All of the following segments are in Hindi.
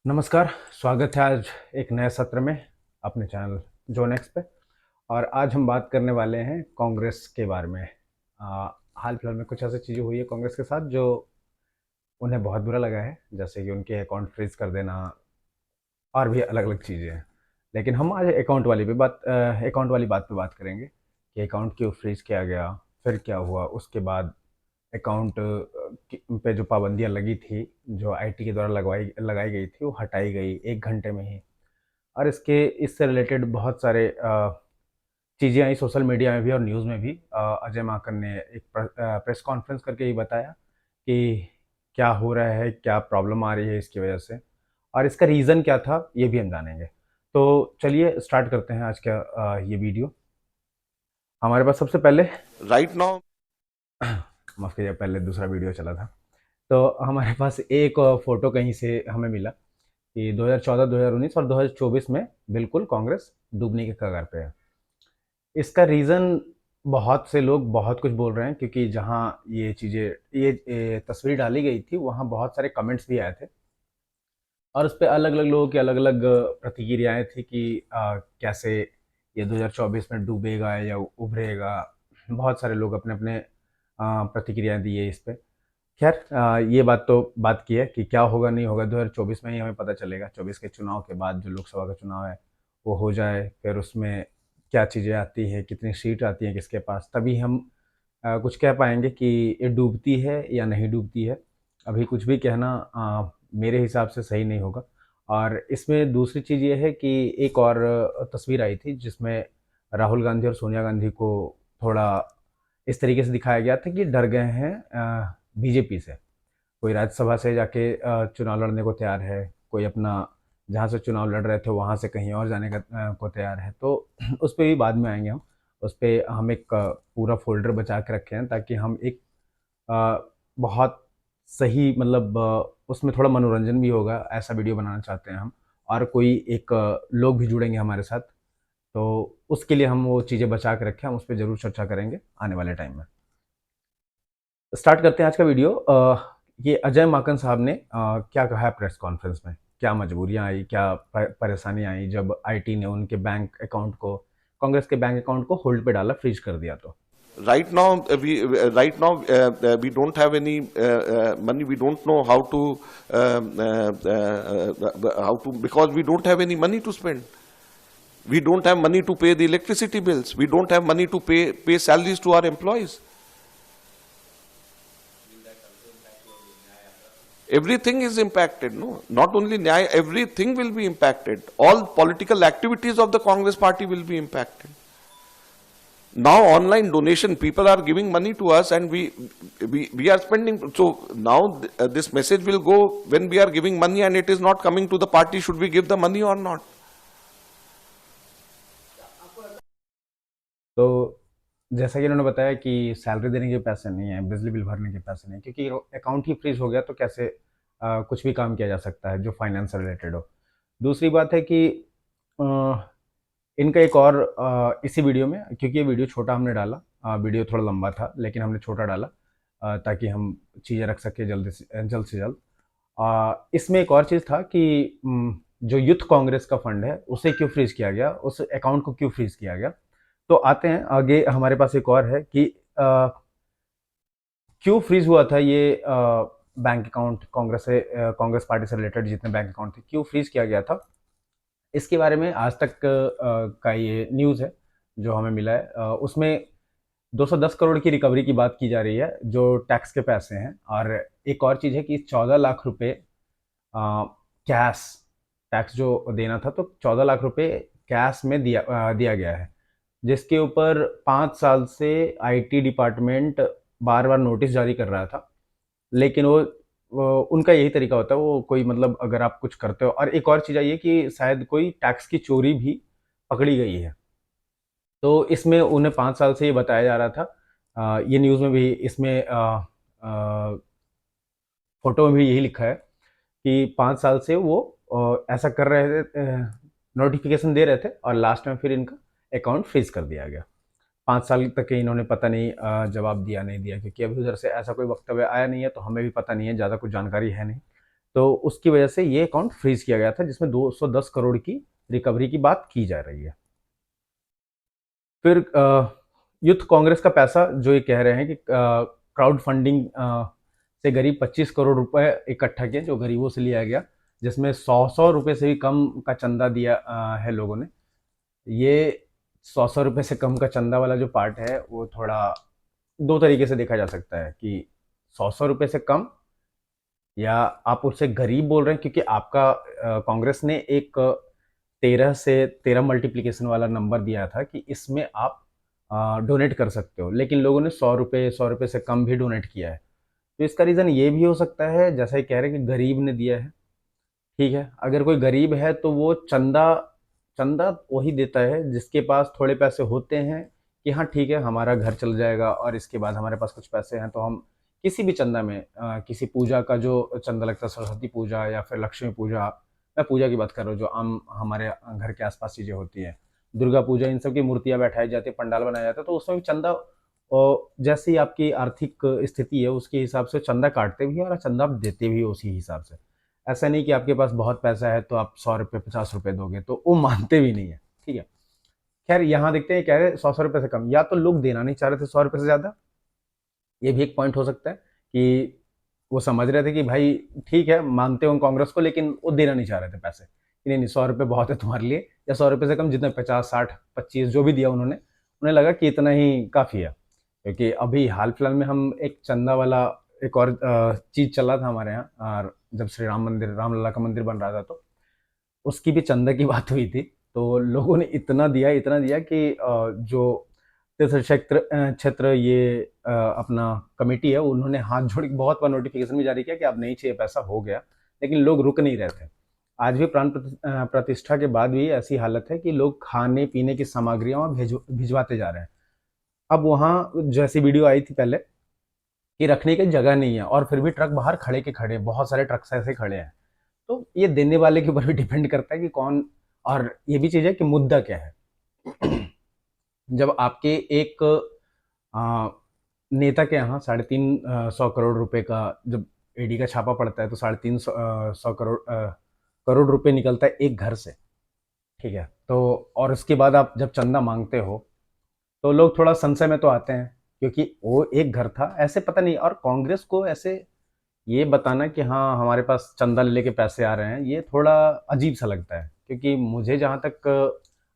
नमस्कार, स्वागत है आज एक नए सत्र में अपने चैनल जोन एक्स पे। और आज हम बात करने वाले हैं कांग्रेस के बारे में। हाल फिलहाल में कुछ ऐसी चीज़ें हुई है कांग्रेस के साथ जो उन्हें बहुत बुरा लगा है, जैसे कि उनके अकाउंट फ्रीज कर देना और भी अलग अलग चीज़ें हैं। लेकिन हम आज अकाउंट वाली बात पे बात करेंगे कि अकाउंट क्यों फ्रीज किया गया, फिर क्या हुआ, उसके बाद अकाउंट पे जो पाबंदियाँ लगी थी, जो आईटी के द्वारा लगवाई लगाई गई थी, वो हटाई गई 1 घंटे में ही। और इससे रिलेटेड बहुत सारे चीज़ें आई सोशल मीडिया में भी और न्यूज़ में भी। अजय माकन ने एक प्रेस कॉन्फ्रेंस करके ही बताया कि क्या हो रहा है, क्या प्रॉब्लम आ रही है इसकी वजह से, और इसका रीज़न क्या था, ये भी हम जानेंगे। तो चलिए स्टार्ट करते हैं आज का ये वीडियो। हमारे पास सबसे पहले Right now, माफ़ कीजिए, पहले दूसरा वीडियो चला था। तो हमारे पास एक फ़ोटो कहीं से हमें मिला कि 2014, 2019 और 2024 में बिल्कुल कांग्रेस डूबने के कगार पे है। इसका रीज़न बहुत से लोग बहुत कुछ बोल रहे हैं, क्योंकि जहाँ ये तस्वीर डाली गई थी, वहाँ बहुत सारे कमेंट्स भी आए थे और उस पे अलग-अलग लोगों की अलग-अलग प्रतिक्रियाएँ थी कि कैसे ये 2024 में डूबेगा या उभरेगा। बहुत सारे लोग अपने-अपने प्रतिक्रियाएँ दी है इस पे। खैर, ये बात की है कि क्या होगा नहीं होगा 2024 में ही हमें पता चलेगा। 24 के चुनाव के बाद जो लोकसभा का चुनाव है वो हो जाए, फिर उसमें क्या चीज़ें आती हैं, कितनी सीट आती हैं किसके पास, तभी हम कुछ कह पाएंगे कि ये डूबती है या नहीं डूबती है। अभी कुछ भी कहना मेरे हिसाब से सही नहीं होगा। और इसमें दूसरी चीज़ ये है कि एक और तस्वीर आई थी जिसमें राहुल गांधी और सोनिया गांधी को थोड़ा इस तरीके से दिखाया गया था कि डर गए हैं बीजेपी से। कोई राज्यसभा से जाके चुनाव लड़ने को तैयार है, कोई अपना जहाँ से चुनाव लड़ रहे थे वहाँ से कहीं और जाने को तैयार है। तो उस पे भी बाद में आएंगे हम। उस पे हम एक पूरा फ़ोल्डर बचा के रखे हैं ताकि हम एक बहुत सही, मतलब उसमें थोड़ा मनोरंजन भी होगा, ऐसा वीडियो बनाना चाहते हैं हम। और कोई एक लोग भी जुड़ेंगे हमारे साथ, तो उसके लिए हम वो चीज़ें बचा के रखे हैं, हम उस पे ज़रूर चर्चा करेंगे आने वाले टाइम में। स्टार्ट करते हैं आज का वीडियो। ये अजय माकन साहब ने क्या कहा है प्रेस कॉन्फ्रेंस में, क्या मजबूरियां आई, क्या परेशानियां आई जब आईटी ने उनके बैंक अकाउंट को, कांग्रेस के बैंक अकाउंट को होल्ड पे डाला, फ्रीज कर दिया तो। we don't have any money. We don't know how to, because we don't have any money to spend. We don't have money to pay the electricity bills. We don't have money to pay salaries to our employees. Everything is impacted. No, not only Nyaya, everything will be impacted. All political activities of the Congress party will be impacted. Now online donation, people are giving money to us and we are spending. So now this message will go when we are giving money and it is not coming to the party, should we give the money or not? तो जैसा कि उन्होंने बताया कि सैलरी देने के पैसे नहीं है, बिजली बिल भरने के पैसे नहीं, क्योंकि अकाउंट ही फ्रीज हो गया तो कैसे कुछ भी काम किया जा सकता है जो फाइनेंस से रिलेटेड हो। दूसरी बात है कि अ, इनका एक और इसी वीडियो में, क्योंकि ये वीडियो छोटा हमने डाला, वीडियो थोड़ा लंबा था लेकिन हमने छोटा डाला ताकि हम चीज़ें रख सकें जल्द से जल्द। इसमें एक और चीज़ था कि जो यूथ कांग्रेस का फंड है उसे क्यों फ्रीज किया गया, उस अकाउंट को क्यों फ्रीज किया गया। तो आते हैं आगे, हमारे पास एक और है कि क्यों फ्रीज हुआ था ये बैंक अकाउंट, कांग्रेस पार्टी से रिलेटेड जितने बैंक अकाउंट थे क्यों फ्रीज किया गया था। इसके बारे में आज तक का ये न्यूज़ है जो हमें मिला है। उसमें 210 करोड़ की रिकवरी की बात की जा रही है जो टैक्स के पैसे हैं। और एक और चीज़ है कि 14 लाख रुपए कैश टैक्स जो देना था, तो 14 लाख रुपए कैश में दिया गया है, जिसके ऊपर 5 साल से IT department bar bar notice जारी कर रहा था। लेकिन वो उनका यही तरीका होता है, वो कोई, मतलब अगर आप कुछ करते हो। और एक और चीज़ आई है कि शायद कोई टैक्स की चोरी भी पकड़ी गई है। तो इसमें उन्हें 5 साल से ये बताया जा रहा था। ये न्यूज़ में भी, इसमें फोटो में भी यही लिखा है कि 5 साल से वो ऐसा कर रहे थे, नोटिफिकेशन दे रहे थे, और लास्ट में फिर इनका अकाउंट फ्रीज कर दिया गया। 5 साल तक इन्होंने पता नहीं जवाब दिया नहीं दिया, क्योंकि अभी उधर से ऐसा कोई वक्तव्य आया नहीं है, तो हमें भी पता नहीं है, ज़्यादा कुछ जानकारी है नहीं। तो उसकी वजह से ये अकाउंट फ्रीज किया गया था, जिसमें 210 करोड़ की रिकवरी की बात की जा रही है। फिर यूथ कांग्रेस का पैसा, जो ये कह रहे हैं कि क्राउड फंडिंग से करीब 25 करोड़ रुपए इकट्ठा किए, जो गरीबों से लिया गया, जिसमें 100 रुपए से भी कम का चंदा दिया है लोगों ने। ये 100 रुपए से कम का चंदा वाला जो पार्ट है, वो थोड़ा दो तरीके से देखा जा सकता है कि 100 रुपए से कम, या आप उसे गरीब बोल रहे हैं क्योंकि आपका कांग्रेस ने एक 13 मल्टीप्लिकेशन वाला नंबर दिया था कि इसमें आप डोनेट कर सकते हो, लेकिन लोगों ने 100 रुपए से कम भी डोनेट किया है। तो इसका रीज़न ये भी हो सकता है, जैसा ये कह रहे हैं कि गरीब ने दिया है। ठीक है, अगर कोई गरीब है तो वो चंदा चंदा वही देता है जिसके पास थोड़े पैसे होते हैं, कि हाँ ठीक है, हमारा घर चल जाएगा और इसके बाद हमारे पास कुछ पैसे हैं तो हम किसी भी चंदा में, किसी पूजा का जो चंदा लगता है, सरस्वती पूजा या फिर लक्ष्मी पूजा, मैं पूजा की बात कर रहा हूँ जो आम हमारे घर के आसपास चीज़ें होती हैं, दुर्गा पूजा, इन सब की मूर्तियाँ बैठाई जाती है, पंडाल बनाया जाता है, तो उसमें भी चंदा, और जैसे ही आपकी आर्थिक स्थिति है उसके हिसाब से चंदा काटते भी हैं और चंदा आप देते भी हो उसी हिसाब से। ऐसा नहीं कि आपके पास बहुत पैसा है तो आप 100 रुपये 50 रुपये दोगे, तो वो मानते भी नहीं है। ठीक है, खैर यहाँ देखते हैं, कह रहे 100 रुपये से कम, या तो लोग देना नहीं चाह रहे थे 100 रुपये से ज़्यादा, ये भी एक पॉइंट हो सकता है कि वो समझ रहे थे कि भाई ठीक है, मानते हो कांग्रेस को, लेकिन वो देना नहीं चाह रहे थे पैसे, कि नहीं नहीं 100 रुपये बहुत है तुम्हारे लिए, या 100 रुपये से कम, जितने 50 60 25 जो भी दिया उन्होंने, उन्हें लगा कि इतना ही काफ़ी है। क्योंकि अभी हाल फिलहाल में हम एक चंदा वाला एक और चीज़ चला था हमारे यहाँ, और जब श्री राम मंदिर, रामलला का मंदिर बन रहा था, तो उसकी भी चंदा की बात हुई थी। तो लोगों ने इतना दिया कि जो तीर्थ क्षेत्र क्षेत्र ये अपना कमेटी है, उन्होंने हाथ जोड़ के बहुत बार नोटिफिकेशन भी जारी किया कि अब नहीं चाहिए, पैसा हो गया, लेकिन लोग रुक नहीं रहे थे। आज भी प्रतिष्ठा के बाद भी ऐसी हालत है कि लोग खाने पीने की सामग्रियां वहाँ भिजवाते जा रहे हैं। अब वहाँ जैसी वीडियो आई थी पहले कि रखने की जगह नहीं है, और फिर भी ट्रक बाहर खड़े के खड़े, बहुत सारे ट्रक्स ऐसे खड़े हैं। तो ये देने वाले के ऊपर भी डिपेंड करता है कि कौन, और ये भी चीज़ है कि मुद्दा क्या है। जब आपके एक आ, नेता के यहाँ 350 करोड़ रुपए का जब ईडी का छापा पड़ता है, तो 350 करोड़ रुपए निकलता है एक घर से। ठीक है, तो और उसके बाद आप जब चंदा मांगते हो तो लोग थोड़ा संशय में तो आते हैं, क्योंकि वो एक घर था, ऐसे पता नहीं, और कांग्रेस को ऐसे ये बताना कि हाँ हमारे पास चंदा ले लेके पैसे आ रहे हैं, ये थोड़ा अजीब सा लगता है। क्योंकि मुझे जहाँ तक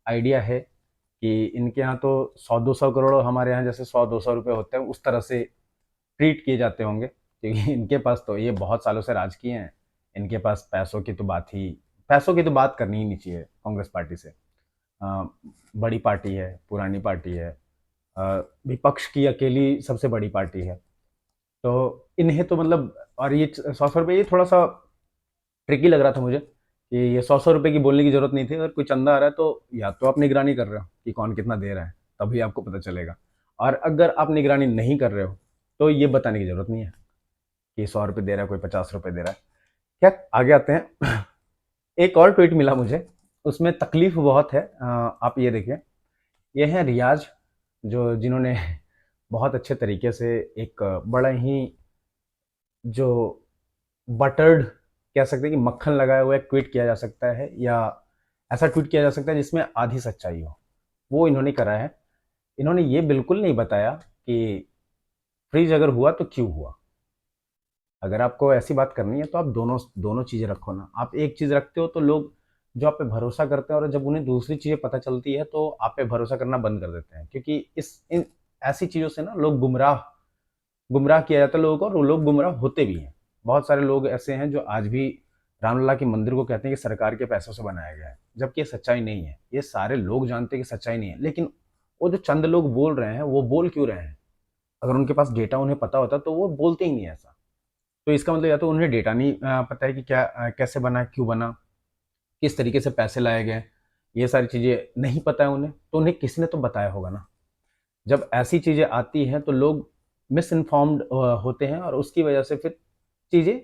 आइडिया है कि इनके यहाँ तो 100 200 करोड़, हमारे यहाँ जैसे 100 200 रुपये होते हैं, उस तरह से ट्रीट किए जाते होंगे, क्योंकि इनके पास तो ये बहुत सालों से राज किए हैं। इनके पास पैसों की तो बात करनी ही नहीं चाहिए कांग्रेस पार्टी से। अ, बड़ी पार्टी है, पुरानी पार्टी है, विपक्ष की अकेली सबसे बड़ी पार्टी है, तो इन्हें तो मतलब, और ये 100 रुपये, ये थोड़ा सा ट्रिकी लग रहा था मुझे कि ये 100 रुपये की बोलने की जरूरत नहीं थी। अगर कोई चंदा आ रहा है तो या तो आप निगरानी कर रहे हो कि कौन कितना दे रहा है, तभी आपको पता चलेगा, और अगर आप निगरानी नहीं कर रहे हो तो ये बताने की जरूरत नहीं है कि 100 रुपये दे रहा है, कोई 50 रुपये दे रहा है। क्या, आगे आते हैं। एक और ट्वीट मिला मुझे, उसमें तकलीफ बहुत है। आप ये देखिए, ये है रियाज, जो जिन्होंने बहुत अच्छे तरीके से एक बड़ा ही, जो बटर्ड कह सकते हैं कि मक्खन लगाया हुआ एक ट्वीट किया जा सकता है, या ऐसा ट्वीट किया जा सकता है जिसमें आधी सच्चाई हो, वो इन्होंने करा है। इन्होंने ये बिल्कुल नहीं बताया कि फ्रीज अगर हुआ तो क्यों हुआ। अगर आपको ऐसी बात करनी है तो आप दोनों दोनों चीज़ें रखो ना। आप एक चीज़ रखते हो तो लोग जो आप पे भरोसा करते हैं, और जब उन्हें दूसरी चीज़ें पता चलती है तो आप पे भरोसा करना बंद कर देते हैं, क्योंकि इस इन ऐसी चीज़ों से ना लोग गुमराह गुमराह किया जाता है लोगों को, और वो लोग गुमराह होते भी हैं। बहुत सारे लोग ऐसे हैं जो आज भी रामलला के मंदिर को कहते हैं कि सरकार के पैसों से बनाया गया है, जबकि ये सच्चाई नहीं है। ये सारे लोग जानते हैं कि सच्चाई नहीं है, लेकिन वो जो चंद लोग बोल रहे हैं, वो बोल क्यों रहे हैं? अगर उनके पास डेटा उन्हें पता होता तो वो बोलते ही नहीं ऐसा। तो इसका मतलब या तो उन्हें डेटा नहीं पता है कि क्या, कैसे बना, क्यों बना, किस तरीके से पैसे लाए गए, ये सारी चीज़ें नहीं पता है उन्हें, तो उन्हें किसी ने तो बताया होगा ना। जब ऐसी चीज़ें आती हैं तो लोग मिस इन्फॉर्म्ड होते हैं, और उसकी वजह से फिर चीज़ें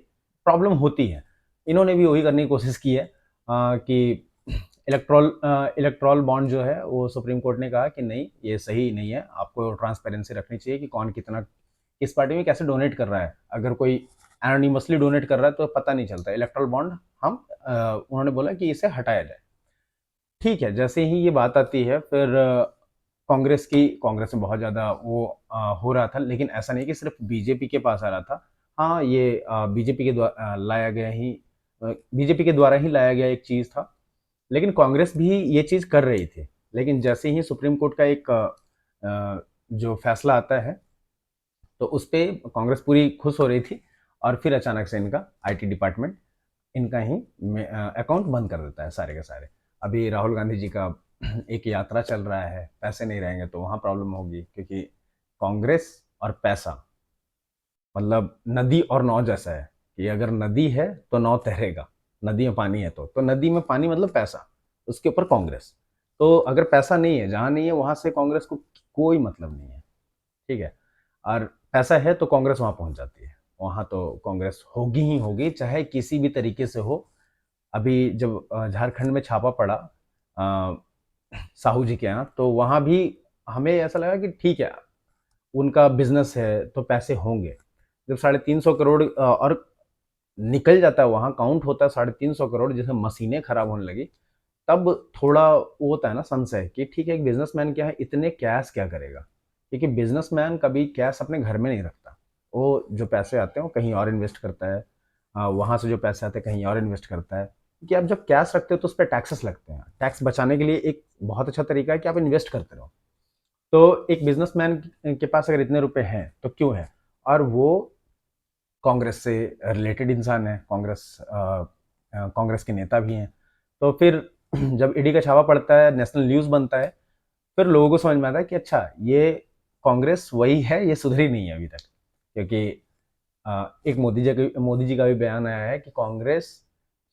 प्रॉब्लम होती हैं। इन्होंने भी वही करने की कोशिश की है, कि इलेक्ट्रॉल बॉन्ड जो है वो सुप्रीम कोर्ट ने कहा कि नहीं, ये सही नहीं है, आपको ट्रांसपेरेंसी रखनी चाहिए कि कौन कितना किस पार्टी में कैसे डोनेट कर रहा है। अगर कोई एनोनिमसली डोनेट कर रहा है तो पता नहीं चलता। इलेक्ट्रल बॉन्ड हम उन्होंने बोला कि इसे हटाया जाए। ठीक है, जैसे ही ये बात आती है फिर कांग्रेस में बहुत ज़्यादा वो हो रहा था, लेकिन ऐसा नहीं कि सिर्फ बीजेपी के पास आ रहा था। हाँ, ये बीजेपी के द्वारा ही लाया गया एक चीज़ था, लेकिन कांग्रेस भी ये चीज़ कर रही थी। लेकिन जैसे ही सुप्रीम कोर्ट का एक जो फैसला आता है तो उस पे कांग्रेस पूरी खुश हो रही थी, और फिर अचानक से इनका आईटी डिपार्टमेंट इनका ही अकाउंट बंद कर देता है सारे के सारे। अभी राहुल गांधी जी का एक यात्रा चल रहा है, पैसे नहीं रहेंगे तो वहाँ प्रॉब्लम होगी, क्योंकि कांग्रेस और पैसा मतलब नदी और नाव जैसा है कि अगर नदी है तो नाव तैरेगा, नदी में पानी है तो नदी में पानी मतलब पैसा, उसके ऊपर कांग्रेस। तो अगर पैसा नहीं है, जहाँ नहीं है वहाँ से कांग्रेस को कोई मतलब नहीं है। ठीक है, और पैसा है तो कांग्रेस वहाँ पहुँच जाती है, वहाँ तो कांग्रेस होगी ही होगी, चाहे किसी भी तरीके से हो। अभी जब झारखंड में छापा पड़ा साहू जी के यहाँ, तो वहाँ भी हमें ऐसा लगा कि ठीक है, उनका बिजनेस है तो पैसे होंगे। जब 350 करोड़ और निकल जाता है, वहाँ काउंट होता है 350 करोड़, जैसे मशीनें खराब होने लगी, तब थोड़ा वो होता है ना संशय कि ठीक है, एक बिजनेसमैन क्या है, इतने कैश क्या करेगा। क्योंकि बिजनेसमैन कभी कैश अपने घर में नहीं रखता, वो जो पैसे आते हैं वो कहीं और इन्वेस्ट करता है, वहाँ से जो पैसे आते हैं कहीं और इन्वेस्ट करता है। क्योंकि आप जब कैश रखते हो तो उस पर टैक्सेस लगते हैं, टैक्स बचाने के लिए एक बहुत अच्छा तरीका है कि आप इन्वेस्ट करते रहो। तो एक बिजनेसमैन के पास अगर इतने रुपए हैं तो क्यों है, और वो कांग्रेस से रिलेटेड इंसान है, कांग्रेस के नेता भी हैं। तो फिर जब ईडी का छापा पड़ता है, नेशनल न्यूज़ बनता है, फिर लोगों को समझ में आता है कि अच्छा, ये कांग्रेस वही है, ये सुधरी नहीं है अभी तक। क्योंकि एक मोदी जी का भी बयान आया है कि कांग्रेस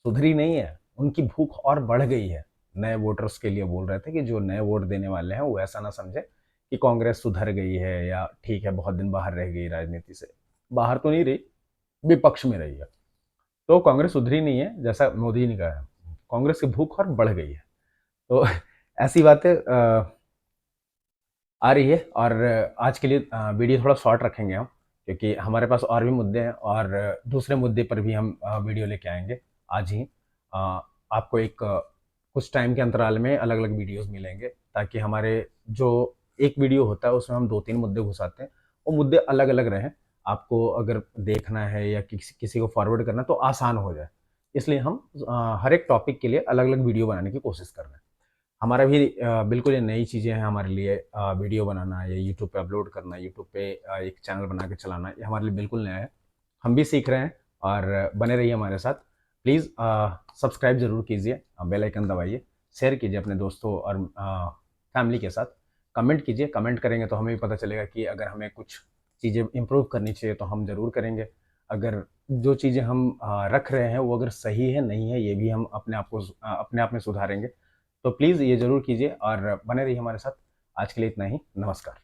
सुधरी नहीं है, उनकी भूख और बढ़ गई है। नए वोटर्स के लिए बोल रहे थे कि जो नए वोट देने वाले हैं वो ऐसा ना समझे कि कांग्रेस सुधर गई है या ठीक है बहुत दिन बाहर रह गई राजनीति से। बाहर तो नहीं रही, विपक्ष में रही है। तो कांग्रेस सुधरी नहीं है, जैसा मोदी जी ने कहा है, कांग्रेस की भूख और बढ़ गई है। तो ऐसी बातें आ रही है। और आज के लिए वीडियो थोड़ा शॉर्ट रखेंगे हम, क्योंकि हमारे पास और भी मुद्दे हैं, और दूसरे मुद्दे पर भी हम वीडियो लेके आएंगे आज ही। आपको एक कुछ टाइम के अंतराल में अलग अलग वीडियोस मिलेंगे, ताकि हमारे जो एक वीडियो होता है उसमें हम 2-3 मुद्दे घुसाते हैं, वो मुद्दे अलग अलग रहें। आपको अगर देखना है या किसी को फॉरवर्ड करना है तो आसान हो जाए, इसलिए हम हर एक टॉपिक के लिए अलग अलग वीडियो बनाने की कोशिश कर रहे हैं। हमारा भी बिल्कुल ये नई चीज़ें हैं हमारे लिए, वीडियो बनाना या यूट्यूब पे अपलोड करना, यूट्यूब पे एक चैनल बना के चलाना, ये हमारे लिए बिल्कुल नया है। हम भी सीख रहे हैं, और बने रहिए हमारे साथ। प्लीज़ सब्सक्राइब ज़रूर कीजिए, बेल आइकन दबाइए, शेयर कीजिए अपने दोस्तों और फैमिली के साथ। कमेंट कीजिए, कमेंट करेंगे तो हमें भी पता चलेगा कि अगर हमें कुछ चीज़ें इम्प्रूव करनी चाहिए तो हम ज़रूर करेंगे। अगर जो चीज़ें हम रख रहे हैं वो अगर सही है, नहीं है, ये भी हम अपने आप में सुधारेंगे। तो प्लीज़ ये ज़रूर कीजिए और बने रहिए हमारे साथ। आज के लिए इतना ही, नमस्कार।